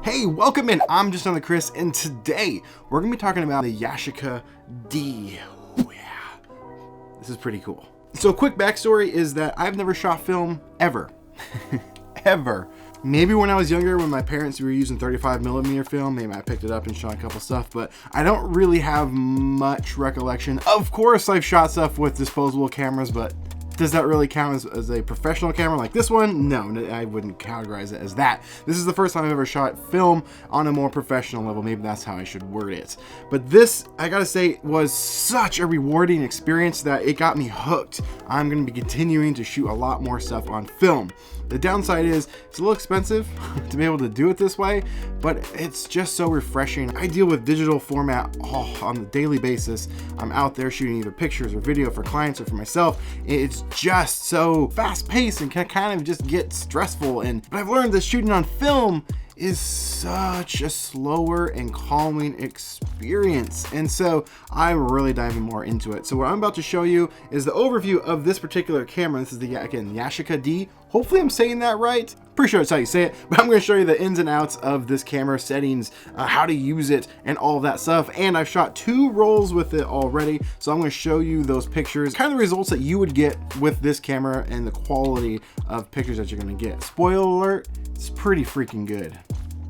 Hey, welcome in. I'm just another Chris, and today we're gonna be talking about the Yashica-D. Oh yeah, this is pretty cool. So, quick backstory is that I've never shot film ever, ever. Maybe when I was younger, when my parents were using 35mm film, maybe I picked it up and shot a couple stuff, but I don't really have much recollection. Of course, I've shot stuff with disposable cameras, but does that really count as a professional camera like this one? No, I wouldn't categorize it as that. This is the first time I've ever shot film on a more professional level. Maybe that's how I should word it. But this, I gotta say, was such a rewarding experience that it got me hooked. I'm gonna be continuing to shoot a lot more stuff on film. The downside is it's a little expensive to be able to do it this way, but it's just so refreshing. I deal with digital format on a daily basis. I'm out there shooting either pictures or video for clients or for myself. It's just so fast paced and can kind of just get stressful. But I've learned that shooting on film is such a slower and calming experience, and so I'm really diving more into it. So what I'm about to show you is the overview of this particular camera. This is the, again, Yashica-D. Hopefully I'm saying that right. Pretty sure that's how you say it, but I'm going to show you the ins and outs of this camera, settings, how to use it, and all of that stuff. And I've shot 2 rolls with it already, so I'm going to show you those pictures, kind of the results that you would get with this camera and the quality of pictures that you're going to get. Spoiler alert, it's pretty freaking good.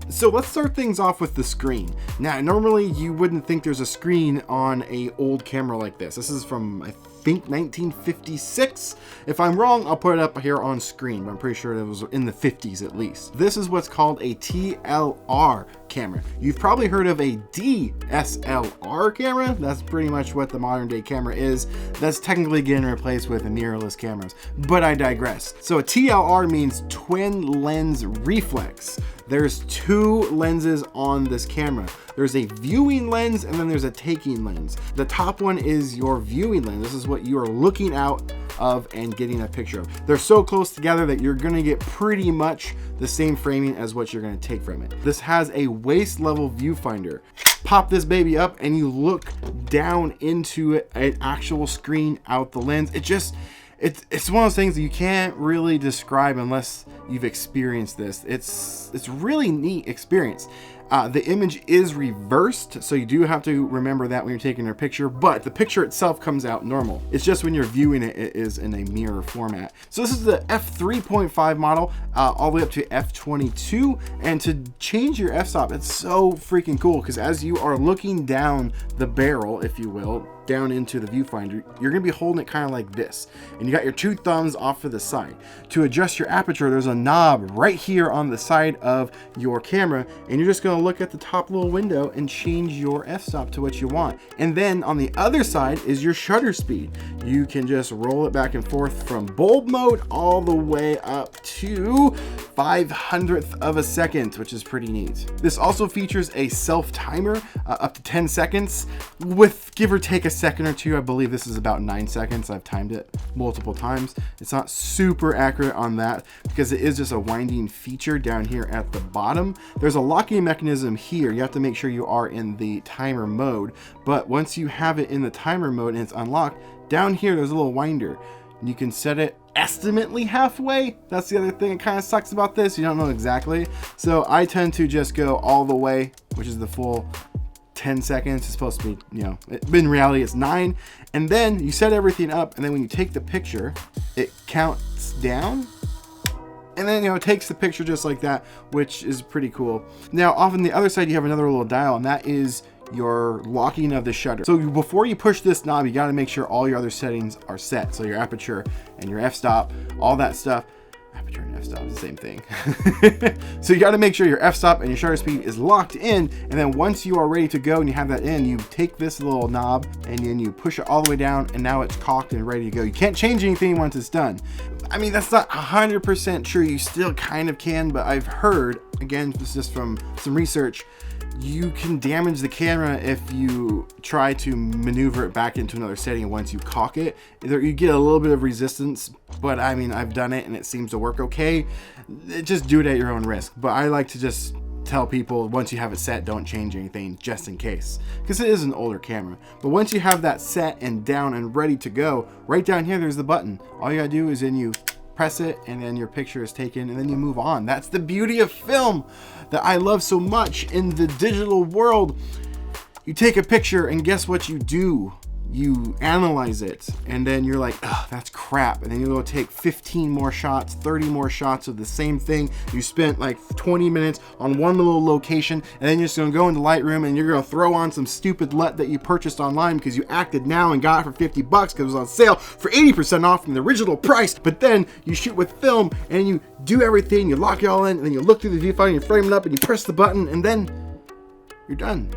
So let's start things off with the screen. Now, normally you wouldn't think there's a screen on a old camera like this. This is from, I think, 1956. If I'm wrong, I'll put it up here on screen, but I'm pretty sure it was in the 50s at least. This is what's called a TLR camera. You've probably heard of a DSLR camera. That's pretty much what the modern day camera is. That's technically getting replaced with mirrorless cameras, but I digress. So a TLR means twin lens reflex. There's 2 lenses on this camera. There's a viewing lens and then there's a taking lens. The top one is your viewing lens. This is what you are looking out of and getting a picture of. They're so close together that you're gonna get pretty much the same framing as what you're gonna take from it. This has a waist level viewfinder. Pop this baby up and you look down into an actual screen out the lens. It's one of those things that you can't really describe unless you've experienced this. It's really neat experience. The image is reversed, so you do have to remember that when you're taking a picture, but the picture itself comes out normal. It's just when you're viewing it, it is in a mirror format. So this is the f3.5 model, all the way up to f22, and to change your f-stop, it's so freaking cool, because as you are looking down the barrel, if you will, down into the viewfinder, you're gonna be holding it kind of like this, and you got your 2 thumbs off to the side. To adjust your aperture, there's a knob right here on the side of your camera, and you're just gonna look at the top little window and change your f-stop to what you want. And then on the other side is your shutter speed. You can just roll it back and forth from bulb mode all the way up to 500th of a second, which is pretty neat. This also features a self timer up to 10 seconds with give or take a second or 2. I believe this is about 9 seconds. I've timed it multiple times. It's not super accurate on that because it is just a winding feature down here at the bottom. There's a locking mechanism here. You have to make sure you are in the timer mode, but once you have it in the timer mode and it's unlocked, down here there's a little winder. You can set it estimately halfway. That's the other thing that kind of sucks about this. You don't know exactly. So I tend to just go all the way, which is the full 10 seconds. It's supposed to be, you know, in reality it's 9. And then you set everything up, and then when you take the picture, it counts down. And then, you know, it takes the picture just like that, which is pretty cool. Now, off on the other side, you have another little dial, and that is your locking of the shutter. So before you push this knob, you got to make sure all your other settings are set. So your aperture and your f-stop, all that stuff. Aperture and f-stop is the same thing. So you got to make sure your f-stop and your shutter speed is locked in, and then once you are ready to go and you have that in, you take this little knob and then you push it all the way down, and now it's cocked and ready to go. You can't change anything once it's done. I mean, that's not 100% true. You still kind of can, but I've heard, again, this is just from some research, you can damage the camera if you try to maneuver it back into another setting once you cock it. You get a little bit of resistance, but I mean, I've done it and it seems to work okay. Just do it at your own risk. But I like to just tell people, once you have it set, don't change anything just in case, because it is an older camera. But once you have that set and down and ready to go, right down here there's the button. All you gotta do is then you press it, and then your picture is taken, and then you move on. That's the beauty of film that I love so much in the digital world. You take a picture, and guess what you do? You analyze it, and then you're like, oh, that's crap. And then you go take 15 more shots, 30 more shots of the same thing. You spent like 20 minutes on one little location, and then you're just gonna go into Lightroom and you're gonna throw on some stupid LUT that you purchased online because you acted now and got it for 50 bucks because it was on sale for 80% off from the original price. But then you shoot with film and you do everything, you lock it all in, and then you look through the viewfinder, you frame it up, and you press the button, and then you're done.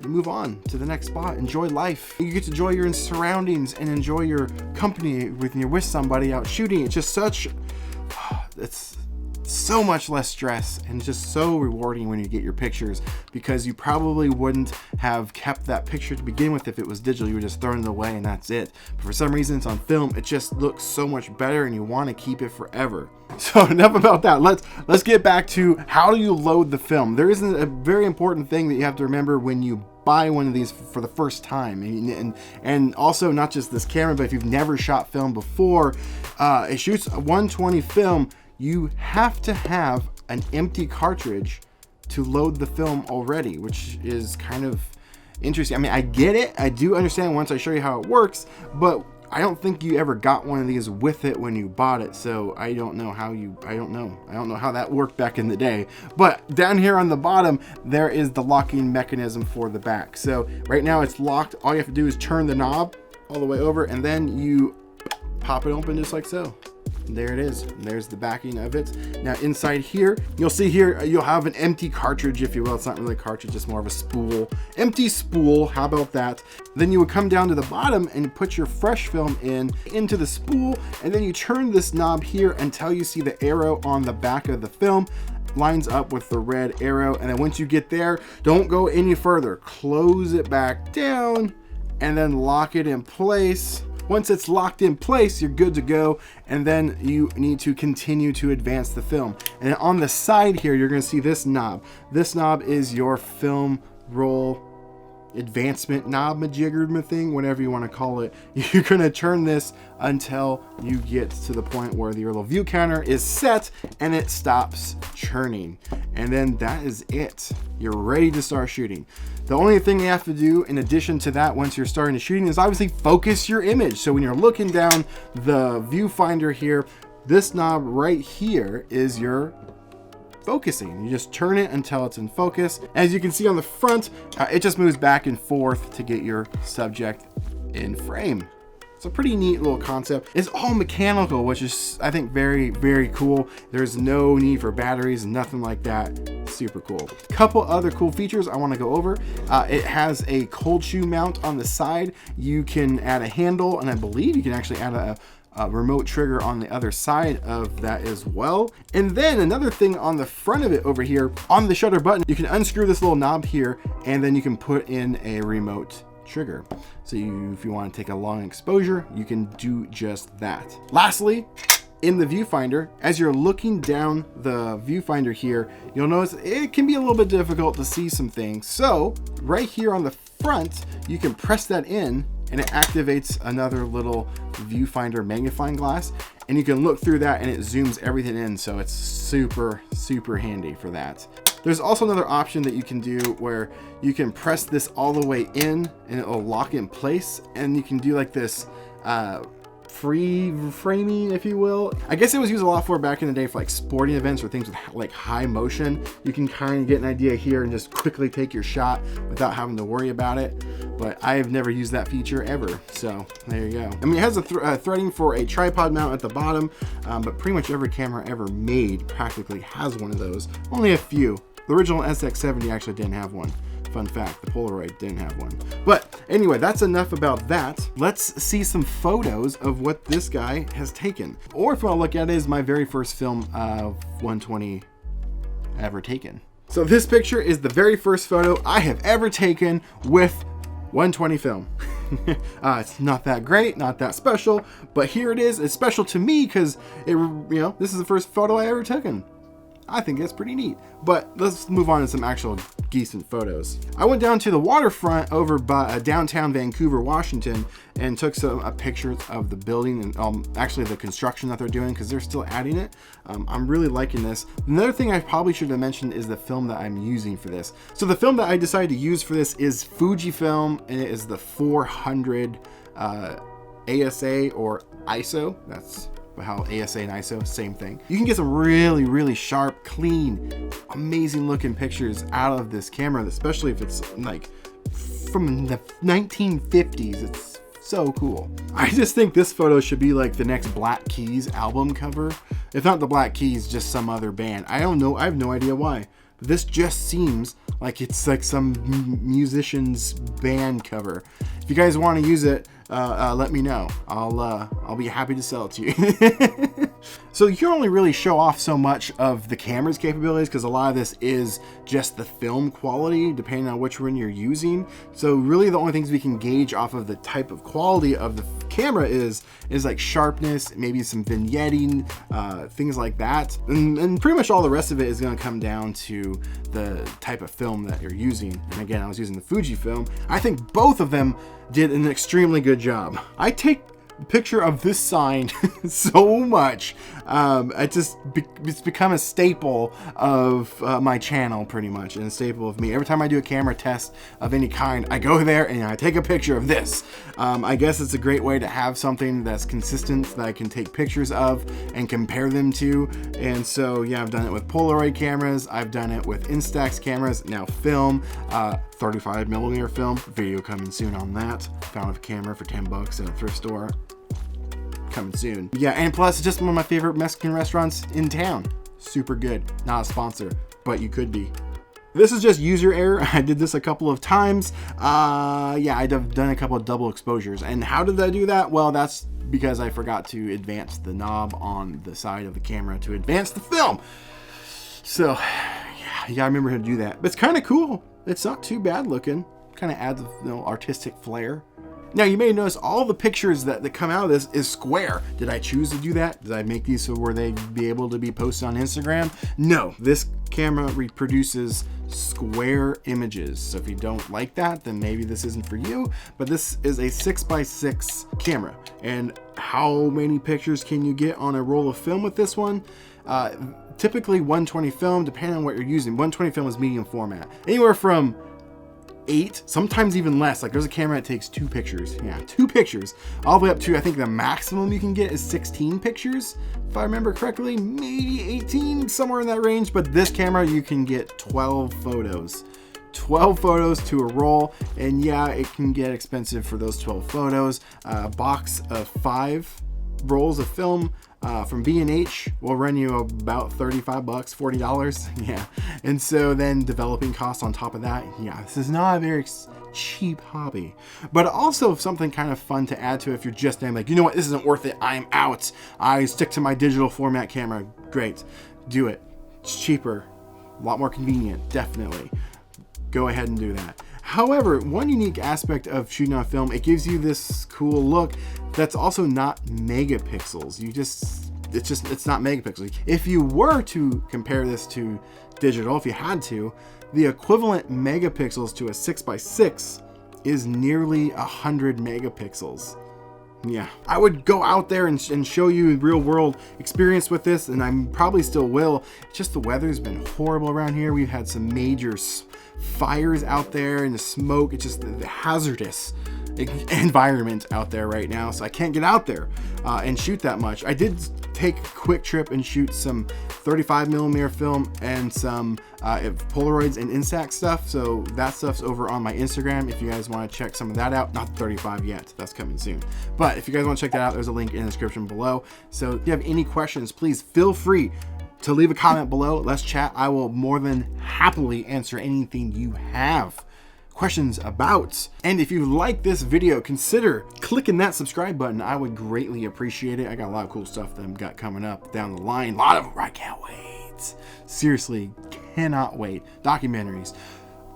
You move on to the next spot. Enjoy life. You get to enjoy your surroundings and enjoy your company when you're with somebody out shooting. It's just such, it's so much less stress and just so rewarding when you get your pictures, because you probably wouldn't have kept that picture to begin with if it was digital. You were just throwing it away and that's it. But for some reason it's on film, it just looks so much better and you want to keep it forever. So enough about that. Let's get back to how do you load the film. There isn't a very important thing that you have to remember when you buy one of these for the first time, and also not just this camera, but if you've never shot film before, it shoots a 120 film. You have to have an empty cartridge to load the film already, which is kind of interesting. I mean, I get it, I do understand once I show you how it works, but I don't think you ever got one of these with it when you bought it, so I don't know how that worked back in the day. But down here on the bottom, there is the locking mechanism for the back. So right now it's locked. All you have to do is turn the knob all the way over, and then you pop it open just like so. There it is. There's the backing of it. Now inside here, you'll see here, you'll have an empty cartridge, if you will. It's not really a cartridge, it's more of a spool. Empty spool, how about that? Then you would come down to the bottom and put your fresh film into the spool, and then you turn this knob here until you see the arrow on the back of the film lines up with the red arrow. And then once you get there, don't go any further. Close it back down and then lock it in place. Once it's locked in place, you're good to go, and then you need to continue to advance the film. And on the side here, you're going to see this knob. This knob is your film roll advancement knob, majigger thing, whatever you want to call it. You're going to turn this until you get to the point where your little view counter is set and it stops churning. And then that is it. You're ready to start shooting. The only thing you have to do in addition to that once you're starting to shooting is obviously focus your image. So when you're looking down the viewfinder here, this knob right here is your focusing. You just turn it until it's in focus. As you can see on the front, it just moves back and forth to get your subject in frame. It's a pretty neat little concept. It's all mechanical, which is, I think, very, very cool. There's no need for batteries, nothing like that. Super cool. Couple other cool features I want to go over. It has a cold shoe mount on the side. You can add a handle, and I believe you can actually add a remote trigger on the other side of that as well. And then another thing on the front of it over here, on the shutter button, you can unscrew this little knob here, and then you can put in a remote trigger. So if you want to take a long exposure, you can do just that. Lastly, in the viewfinder, as you're looking down the viewfinder here, you'll notice it can be a little bit difficult to see some things. So right here on the front, you can press that in and it activates another little viewfinder magnifying glass, and you can look through that and it zooms everything in. So it's super, super handy for that. There's also another option that you can do where you can press this all the way in and it will lock in place, and you can do like this free framing, if you will. I guess it was used a lot for back in the day for like sporting events or things with like high motion. You can kind of get an idea here and just quickly take your shot without having to worry about it. But I have never used that feature ever, so there you go. I mean, it has a threading for a tripod mount at the bottom, but pretty much every camera ever made practically has one of those. Only a few. The original SX70 actually didn't have one. Fun fact, the Polaroid didn't have one. But anyway, that's enough about that. Let's see some photos of what this guy has taken. Or if you want to look at it, is my very first film of 120 ever taken. So this picture is the very first photo I have ever taken with 120 film. It's not that great, not that special, but here it is. It's special to me because this is the first photo I ever taken. I think it's pretty neat. But let's move on to some actual decent photos. I went down to the waterfront over by downtown Vancouver, Washington, and took some pictures of the building and actually the construction that they're doing, because they're still adding it. I'm really liking this. Another thing I probably should have mentioned is the film that I'm using for this. So the film that I decided to use for this is Fujifilm, and it is the 400 ASA or ISO. That's how ASA and ISO, same thing. You can get some really, really sharp, clean, amazing looking pictures out of this camera, especially if it's like from the 1950s. It's so cool. I just think this photo should be like the next Black Keys album cover. If not the Black Keys, just some other band. I don't know, I have no idea why. But this just seems like it's like some musician's band cover. If you guys want to use it, let me know. I'll be happy to sell it to you. So you can only really show off so much of the camera's capabilities, because a lot of this is just the film quality, depending on which one you're using. So really the only things we can gauge off of the type of quality of the camera is like sharpness, maybe some vignetting, things like that. And pretty much all the rest of it is going to come down to the type of film that you're using. And again, I was using the Fujifilm. I think both of them did an extremely good job. I take a picture of this sign so much. It's become a staple of my channel, pretty much, and a staple of me. Every time I do a camera test of any kind, I go there and I take a picture of this. I guess it's a great way to have something that's consistent that I can take pictures of and compare them to. And so yeah, I've done it with Polaroid cameras, I've done it with Instax cameras, now film, 35mm film, video coming soon on that. Found a camera for 10 bucks at a thrift store. Coming soon. Yeah, and plus it's just one of my favorite Mexican restaurants in town. Super good. Not a sponsor, but you could be. This is just user error. I did this a couple of times. Yeah, I've done a couple of double exposures. And how did I do that? Well, that's because I forgot to advance the knob on the side of the camera to advance the film. So yeah, I remember how to do that. But it's kind of cool. It's not too bad looking. Kind of adds, artistic flair. Now you may notice all the pictures that come out of this is square. Did I choose to do that? Did I make these so where they'd be able to be posted on Instagram? No, this camera reproduces square images. So if you don't like that, then maybe this isn't for you. But this is a 6x6 camera. And how many pictures can you get on a roll of film with this one? Typically 120 film, depending on what you're using. 120 film is medium format. Anywhere from 8, sometimes even less. Like there's a camera that takes 2 pictures. Yeah, 2 pictures. All the way up to, I think the maximum you can get is 16 pictures. If I remember correctly, maybe 18, somewhere in that range. But this camera, you can get 12 photos. 12 photos to a roll. And yeah, it can get expensive for those 12 photos. A box of 5 rolls of film from B&H will run you about 35 bucks, $40. Yeah. And so then developing costs on top of that. Yeah, this is not a very cheap hobby, but also something kind of fun to add to if you're just like, you know what, this isn't worth it, I'm out, I stick to my digital format camera. Great, do it. It's cheaper, a lot more convenient, definitely. Go ahead and do that. However, one unique aspect of shooting on film, it gives you this cool look that's also not megapixels. It's not megapixels. If you were to compare this to digital, if you had to, the equivalent megapixels to a 6x6 is nearly 100 megapixels. Yeah, I would go out there and show you real world experience with this, and I probably still will. It's just the weather's been horrible around here. We've had some major fires out there and the smoke. It's just the hazardous environment out there right now, so I can't get out there and shoot that much. I did take a quick trip and shoot some 35mm film and some Polaroids and Instax stuff, so that stuff's over on my Instagram if you guys want to check some of that out. Not 35 yet, that's coming soon, but if you guys want to check that out, there's a link in the description below. So if you have any questions, please feel free to leave a comment below. Let's chat. I will more than happily answer anything you have questions about. And if you like this video, consider clicking that subscribe button. I would greatly appreciate it. I got a lot of cool stuff that I've got coming up down the line. A lot of them. I can't wait. Seriously, cannot wait. Documentaries.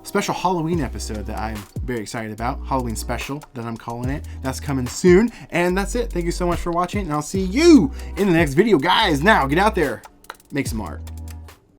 Special Halloween episode that I'm very excited about. Halloween special that I'm calling it. That's coming soon. And that's it. Thank you so much for watching, and I'll see you in the next video, guys. Now get out there, make some art.